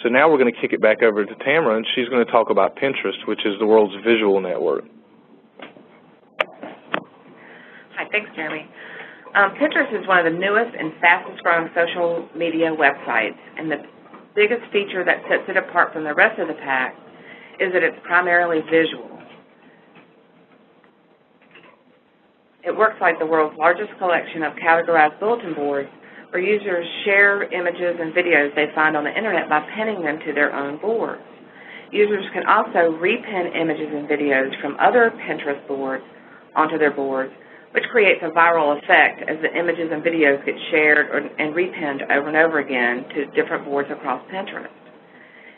So now we're going to kick it back over to Tamara, and she's going to talk about Pinterest, which is the world's visual network. Hi, thanks, Jeremy. Pinterest is one of the newest and fastest-growing social media websites, and the biggest feature that sets it apart from the rest of the pack is that it's primarily visual. It works like the world's largest collection of categorized bulletin boards where users share images and videos they find on the Internet by pinning them to their own boards. Users can also repin images and videos from other Pinterest boards onto their boards, which creates a viral effect as the images and videos get shared and repinned over and over again to different boards across Pinterest.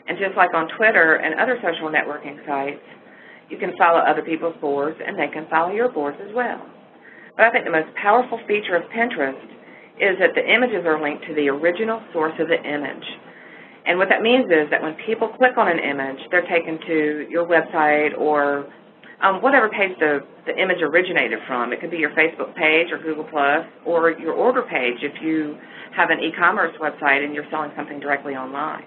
And just like on Twitter and other social networking sites, you can follow other people's boards and they can follow your boards as well. But I think the most powerful feature of Pinterest is that the images are linked to the original source of the image. And what that means is that when people click on an image, they're taken to your website or whatever page the image originated from. It could be your Facebook page or Google+, or your order page if you have an e-commerce website and you're selling something directly online.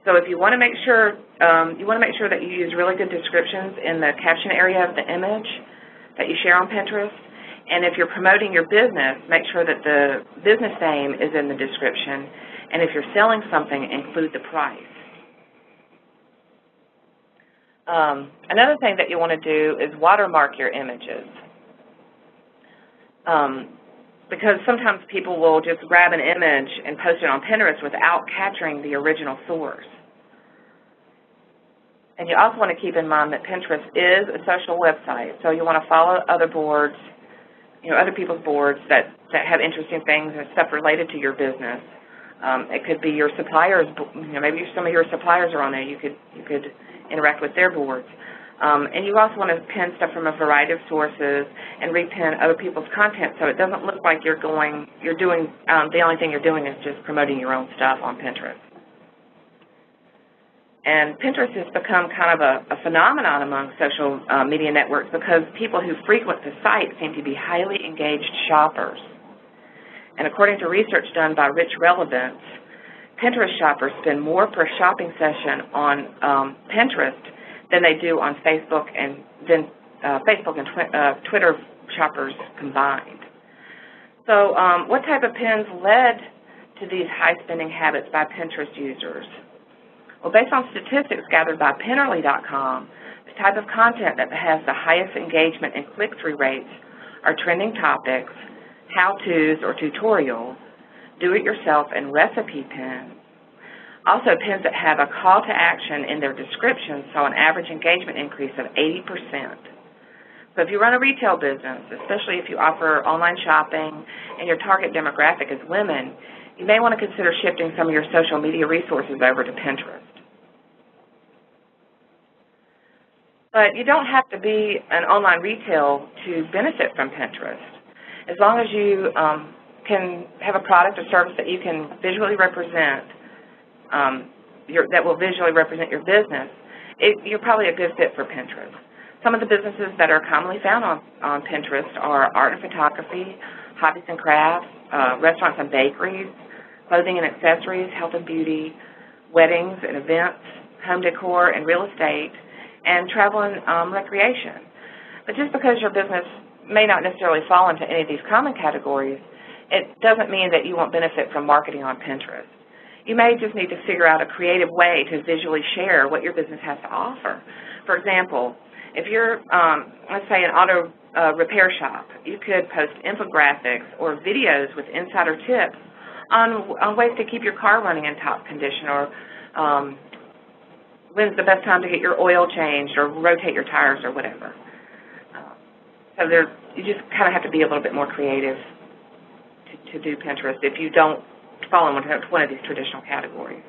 So if you want to make sure that you use really good descriptions in the caption area of the image that you share on Pinterest, and if you're promoting your business, make sure that the business name is in the description, and if you're selling something, include the price. Another thing that you want to do is watermark your images, because sometimes people will just grab an image and post it on Pinterest without capturing the original source. And you also want to keep in mind that Pinterest is a social website, so you want to follow other boards, other people's boards that have interesting things and stuff related to your business. It could be your suppliers, maybe some of your suppliers are on there. You could interact with their boards. And you also want to pin stuff from a variety of sources and repin other people's content so it doesn't look like the only thing you're doing is just promoting your own stuff on Pinterest. And Pinterest has become kind of a phenomenon among social media networks because people who frequent the site seem to be highly engaged shoppers. And according to research done by Rich Relevance, Pinterest shoppers spend more per shopping session on Pinterest than they do on Facebook and Twitter shoppers combined. So what type of pins led to these high-spending habits by Pinterest users? Well, based on statistics gathered by Pinterly.com, the type of content that has the highest engagement and click-through rates are trending topics, how-tos or tutorials, do-it-yourself and recipe pins. Also, pins that have a call to action in their description saw an average engagement increase of 80%. So if you run a retail business, especially if you offer online shopping and your target demographic is women, you may want to consider shifting some of your social media resources over to Pinterest. But you don't have to be an online retail to benefit from Pinterest. As long as you can have a product or service that you can visually represent, that will visually represent your business, you're probably a good fit for Pinterest. Some of the businesses that are commonly found on Pinterest are art and photography, hobbies and crafts, restaurants and bakeries, clothing and accessories, health and beauty, weddings and events, home decor and real estate, and travel and recreation. But just because your business may not necessarily fall into any of these common categories, it doesn't mean that you won't benefit from marketing on Pinterest. You may just need to figure out a creative way to visually share what your business has to offer. For example, if you're, let's say, an auto repair shop, you could post infographics or videos with insider tips on ways to keep your car running in top condition, or when's the best time to get your oil changed or rotate your tires or whatever. So you just kind of have to be a little bit more creative to do Pinterest if you don't fall in one of these traditional categories.